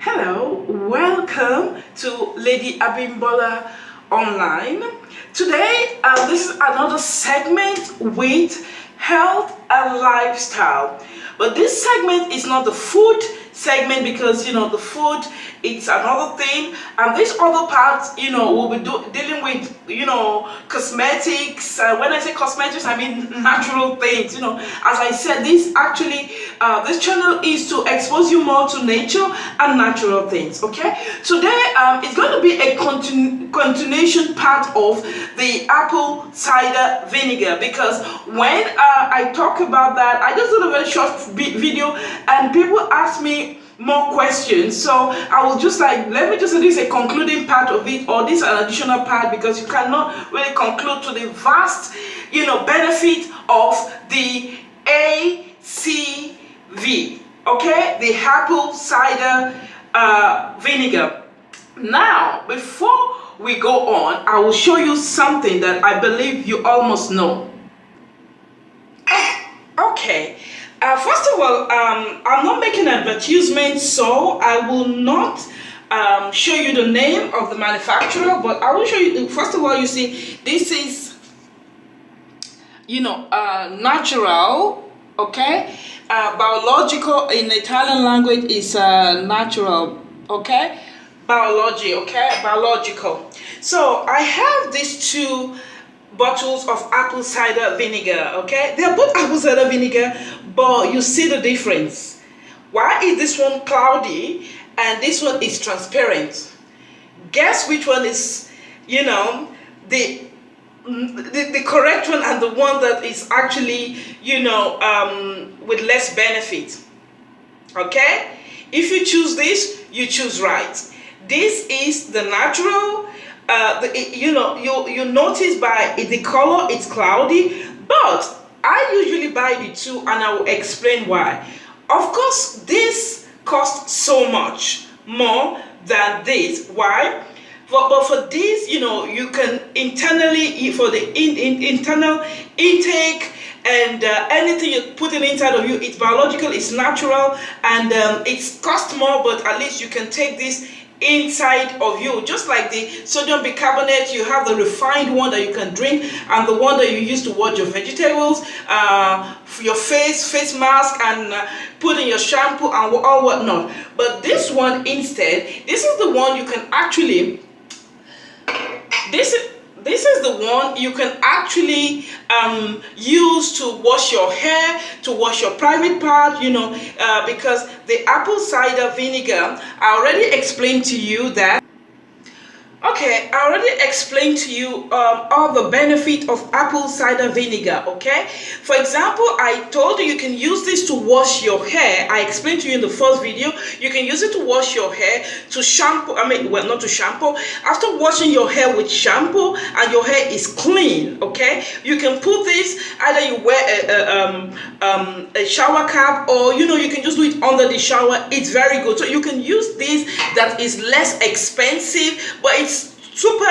Hello, welcome to Lady Abimbola Online. Today, this is another segment with health and lifestyle. But this segment is not the food segment because, the food, it's another thing. And this other part, we'll be dealing with, cosmetics. When I say cosmetics, I mean natural things. As I said, this channel is to expose you more to nature and natural things. Okay, today it's going to be a continuation part of the apple cider vinegar, because when I talk about that, I just did a very short video and people ask me more questions, so I will just let me just do this a concluding part of it, or this an additional part, because you cannot really conclude to the vast benefit of the ACV, okay, the apple cider vinegar. Now, before we go on, I will show you something that I believe you almost know. Okay, first of all, I'm not making advertisements, so I will not show you the name of the manufacturer, but I will show you. First of all, you see, this is natural, okay, biological in Italian language is natural, okay, biological. So I have these two bottles of apple cider vinegar, okay. They are both apple cider vinegar, but you see the difference. Why is this one cloudy and this one is transparent? Guess which one is the correct one, and the one that is actually with less benefit. Okay, if you choose this, you choose right. This is the natural. You notice by the color it's cloudy, but I usually buy the two, and I will explain why. Of course, this costs so much more than this. Why? But for this, you can internally, for the internal intake, and anything you put in inside of you, it's biological, it's natural, and it's cost more, but at least you can take this inside of you. Just like the sodium bicarbonate, you have the refined one that you can drink, and the one that you use to wash your vegetables, your face mask, and put in your shampoo and all whatnot. But this one instead, this is the one you can actually, this is the one you can actually use to wash your hair, to wash your private part, because the apple cider vinegar, I already explained to you that. Okay, I already explained to you all the benefit of apple cider vinegar, okay? For example, I told you can use this to wash your hair. I explained to you in the first video, you can use it to wash your hair, to shampoo, not to shampoo. After washing your hair with shampoo and your hair is clean, okay? You can put this, either you wear a shower cap, or you can just do it under the shower. It's very good. So you can use this that is less expensive, but it's super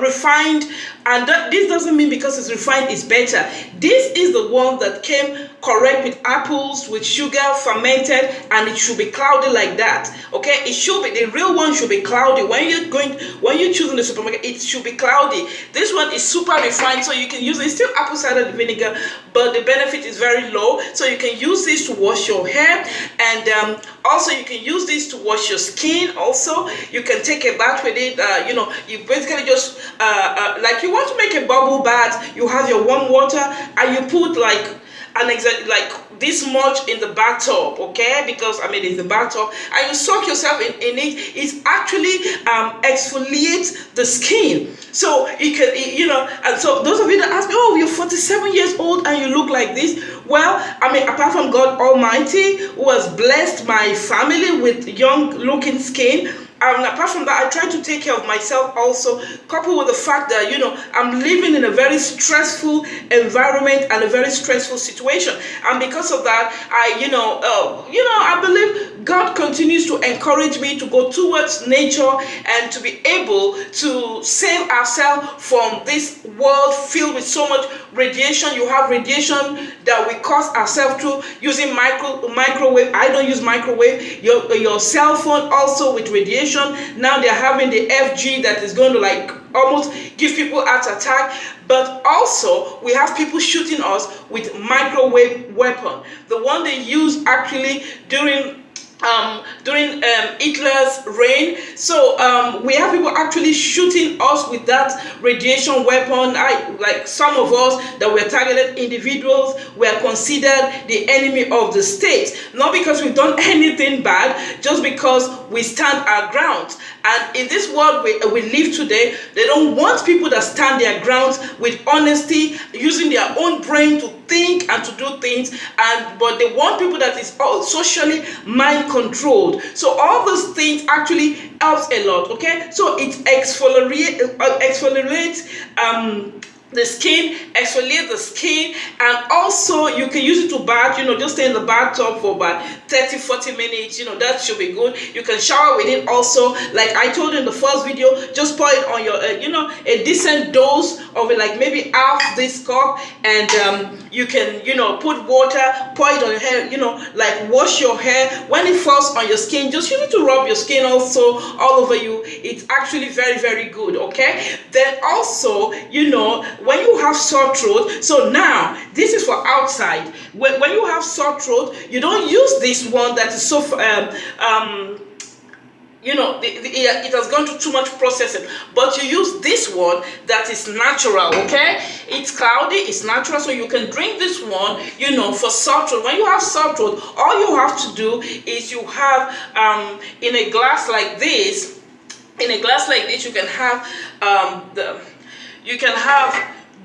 refined, and this doesn't mean because it's refined it's better. This is the one that came correct with apples, with sugar, fermented, and it should be cloudy like that. Okay, it should be, the real one should be cloudy. When you choose in the supermarket, it should be cloudy. This one is super refined, so you can use it. It's still apple cider vinegar, but the benefit is very low. So you can use this to wash your hair, and also you can use this to wash your skin. Also, you can take a bath with it. You basically just like you want to make a bubble bath, you have your warm water, and you put like this much in the bathtub, okay, because it's the bathtub, and you soak yourself in it. It actually exfoliates the skin, so you can, and so those of you that ask me, oh, you're 47 years old and you look like this. Well, apart from God Almighty, who has blessed my family with young looking skin, and apart from that, I try to take care of myself also, coupled with the fact that, I'm living in a very stressful environment and a very stressful situation. And because of that, I believe God continues to encourage me to go towards nature and to be able to save ourselves from this world filled with so much radiation. You have radiation that we cause ourselves to using microwave. I don't use microwave. Your cell phone also with radiation. Now they're having the FG that is going to like almost give people heart attack. But also we have people shooting us with microwave weapon, the one they use actually during Hitler's reign. So we have people actually shooting us with that radiation weapon. Like some of us that were targeted individuals were considered the enemy of the state, not because we've done anything bad, just because we stand our ground. And in this world we live today, they don't want people that stand their ground with honesty, using their own brain to think and to do things, but they want people that is socially mind controlled. So all those things actually helps a lot. Okay, so it exfoliates the skin, exfoliate the skin, and also you can use it to bath. Just stay in the bathtub for about 30-40 minutes. That should be good. You can shower with it also. Like I told you in the first video, just pour it on your a decent dose of it, like maybe half this cup, and you can put water, pour it on your hair, like wash your hair. When it falls on your skin, just use it to rub your skin also all over you. It's actually very, very good. Okay, then also when you have sore throat, so now this is for outside. When you have sore throat, you don't use this one that is so it has gone through too much processing, but you use this one that is natural. Okay, it's cloudy, it's natural, so you can drink this one for sore throat. When you have sore throat, all you have to do is you have in a glass like this, you can have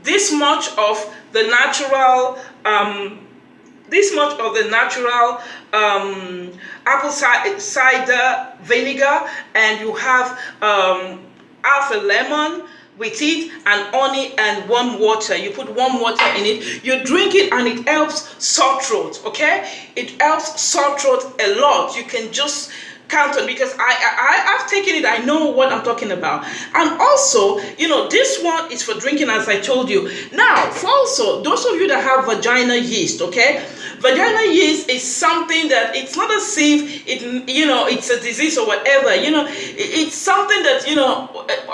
this much of the natural apple cider vinegar, and you have half a lemon with it, and honey and warm water. You put warm water in it, you drink it, and it helps sore throat. Okay, it helps sore throat a lot. You can just count on, because I've taken it. I know what I'm talking about. And also, this one is for drinking, as I told you. Now, for also those of you that have vagina yeast, okay, vagina yeast is something that it's not as if it's a disease or whatever. It's something that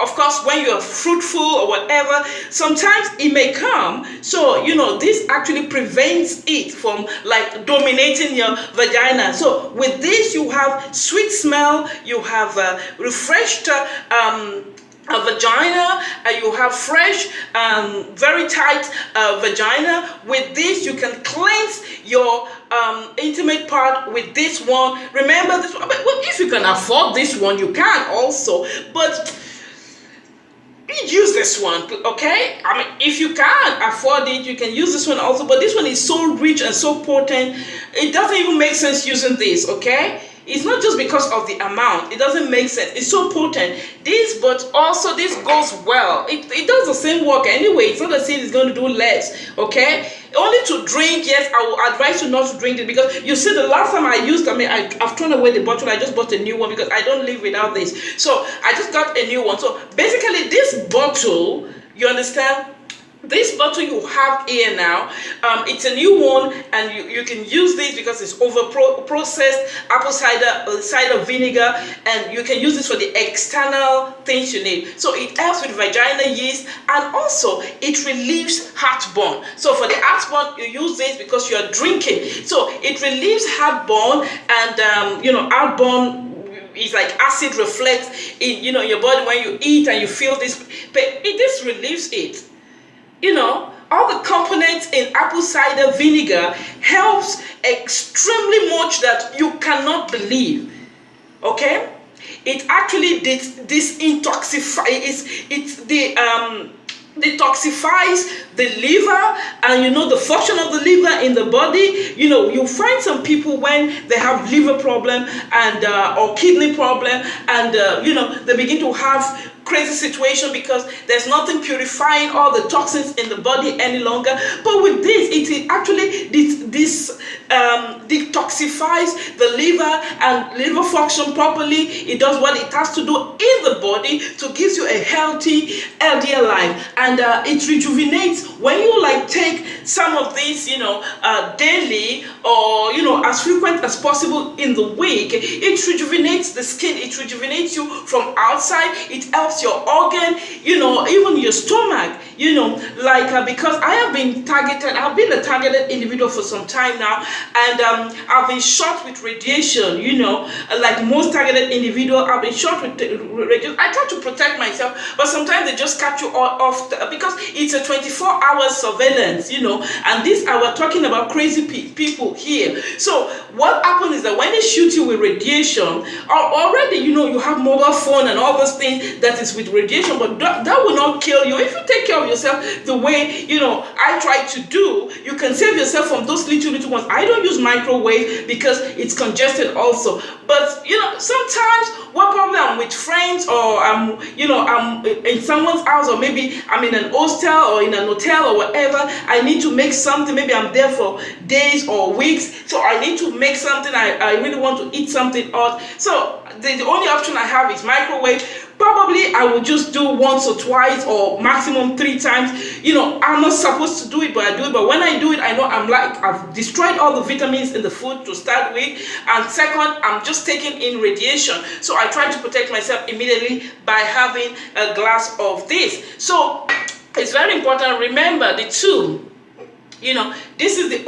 of course, when you're fruitful or whatever, sometimes it may come. So this actually prevents it from like dominating your vagina. So with this, you have sweet smell, you have refreshed a vagina, you have fresh, very tight vagina. With this, you can cleanse your intimate part with this one. Remember this one. Well, if you can afford this one, you can also, but use this one. Okay, I mean, if you can't afford it, you can use this one also, but this one is so rich and so potent, it doesn't even make sense using this. Okay, it's not just because of the amount, it doesn't make sense. It's so potent. This, but also this goes well. It does the same work anyway. It's not as if it's going to do less. Okay, only to drink. Yes, I will advise you not to drink it, because you see, the last time I used, I've thrown away the bottle. I just bought a new one because I don't live without this. So I just got a new one. So basically, this bottle, you understand, this bottle you have here now, it's a new one, and you can use this because it's processed apple cider vinegar, and you can use this for the external things you need. So it helps with vagina yeast, and also it relieves heartburn. So for the heartburn, you use this because you are drinking. So it relieves heartburn, and heartburn is like acid reflux in your body when you eat and you feel this pain. This relieves it. All the components in apple cider vinegar helps extremely much that you cannot believe. Okay, it actually detoxifies the liver, and the function of the liver in the body. You find some people when they have liver problem and or kidney problem, and they begin to have crazy situation because there's nothing purifying all the toxins in the body any longer. But with this, it actually detoxifies the liver and liver function properly. It does what it has to do in the body to give you a healthy, healthier life, and it rejuvenates when you like take some of these, daily, or as frequent as possible in the week. It rejuvenates the skin. It rejuvenates you from outside. It helps your organ, even your stomach, because I have been targeted. I've been a targeted individual for some time now, and I've been shot with radiation. Like most targeted individuals, I've been shot with radiation. I try to protect myself, but sometimes they just catch you off because it's a 24-hour surveillance, and this we're talking about crazy people here. So what happens is that when they shoot you with radiation, already you have mobile phone and all those things that is with radiation, but that will not kill you if you take care of yourself the way I try to do. You can save yourself from those little ones. I don't use microwave because it's congested also. But sometimes what problem I'm with friends, or I'm in someone's house, or maybe I'm in an hostel or in an hotel or whatever. I need to make something. Maybe I'm there for days or weeks, so I need to make something. I really want to eat something hot. So the only option I have is microwave. Probably I will just do once or twice or maximum 3 times. I'm not supposed to do it, but I do it. But when I do it, I know I've destroyed all the vitamins in the food to start with. And second, I'm just taking in radiation. So I try to protect myself immediately by having a glass of this. So it's very important. Remember the two. This is the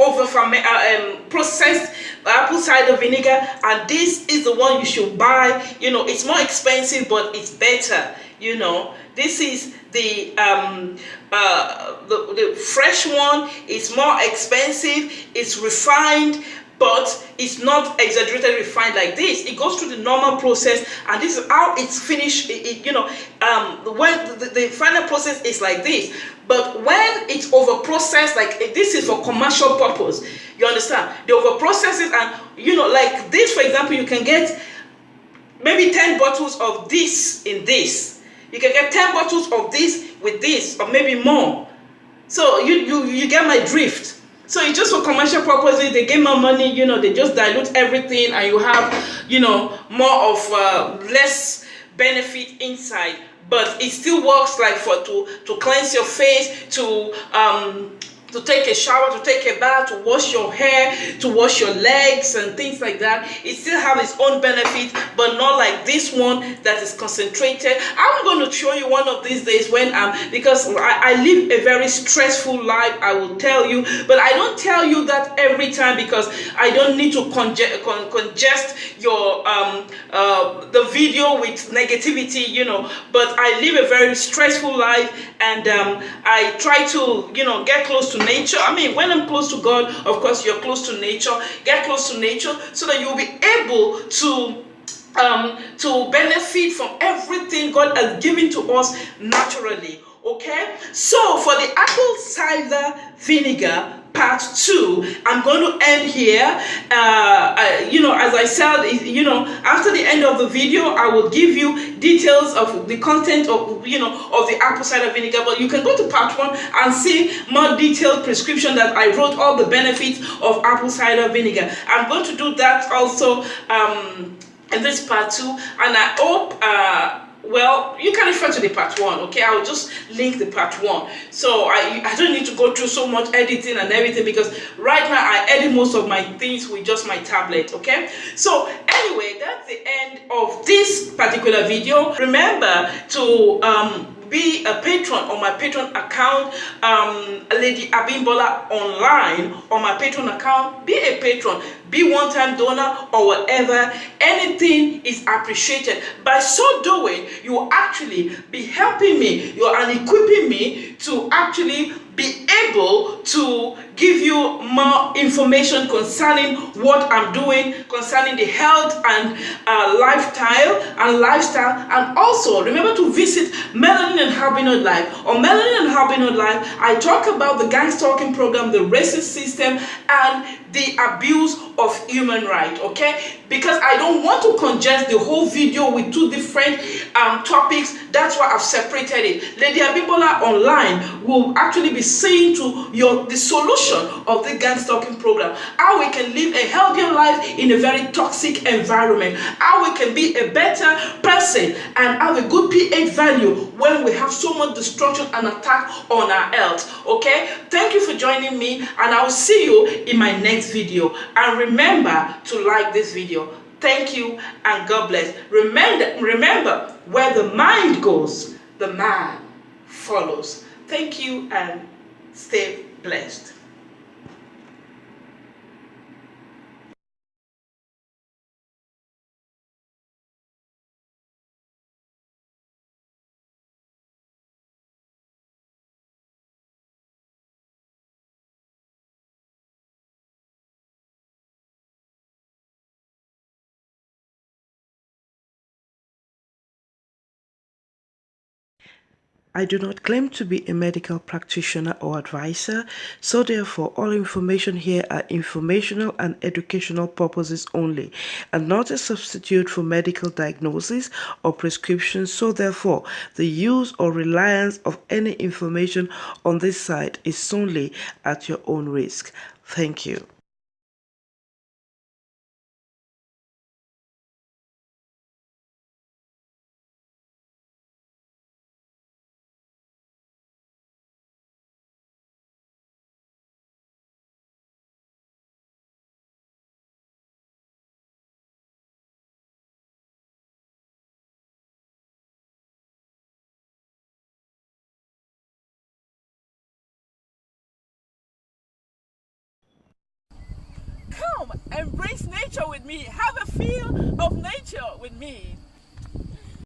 processed apple cider vinegar, and this is the one you should buy. It's more expensive, but it's better. This is the fresh one. It's more expensive. It's refined, but it's not exaggerated refined like this. It goes through the normal process, and this is how it's finished. When the final process is like this. But when it's over processed, like this is for commercial purpose, you understand? The over processes, and like this, for example, you can get maybe 10 bottles of this in this. You can get 10 bottles of this with this, or maybe more. So you get my drift. So it's just for commercial purposes. They get more money, they just dilute everything, and you have, more of less benefit inside. But it still works like to cleanse your face, to take a shower, to take a bath, to wash your hair, to wash your legs and things like that. It still has its own benefit, but not like this one that is concentrated. I'm going to show you one of these days when because I live a very stressful life, I will tell you, but I don't tell you that every time because I don't need to congest your the video with negativity, but I live a very stressful life, and I try to get close to nature. I mean, when I'm close to God, of course you're close to nature. Get close to nature so that you'll be able to benefit from everything God has given to us naturally. Okay, so for the apple cider vinegar part 2, I'm going to end here. As I said, after the end of the video, I will give you details of the content of the apple cider vinegar. But you can go to part 1 and see more detailed prescription that I wrote, all the benefits of apple cider vinegar. I'm going to do that also in this part 2, and I hope. Well, you can refer to the part 1, okay? I will just link the part 1. So I don't need to go through so much editing and everything, because right now I edit most of my things with just my tablet, okay? So anyway, that's the end of this particular video. Remember to be a patron on my Patreon account, Lady Abimbola Online on my Patreon account. Be a patron, be one-time donor or whatever. Anything is appreciated. By so doing, you will actually be helping me, you are equipping me to actually be able to give you more information concerning what I'm doing, concerning the health and lifestyle, and also remember to visit Melanin and Albino Life. On Melanin and Albino Life, I talk about the gang stalking program, the racist system, and the abuse of human right, okay? Because I don't want to congest the whole video with two different topics. That's why I've separated it. Lady Abibola Online will actually be saying to the solution of the gang stalking program, how we can live a healthier life in a very toxic environment, how we can be a better person and have a good pH value when we have so much destruction and attack on our health. Okay, thank you for joining me, and I will see you in my next video. And remember to like this video. Thank you and God bless. Remember, where the mind goes, the man follows. Thank you and stay blessed. I do not claim to be a medical practitioner or advisor, so therefore all information here are informational and educational purposes only, and not a substitute for medical diagnosis or prescription, so therefore the use or reliance of any information on this site is solely at your own risk. Thank you. Come, embrace nature with me. Have a feel of nature with me.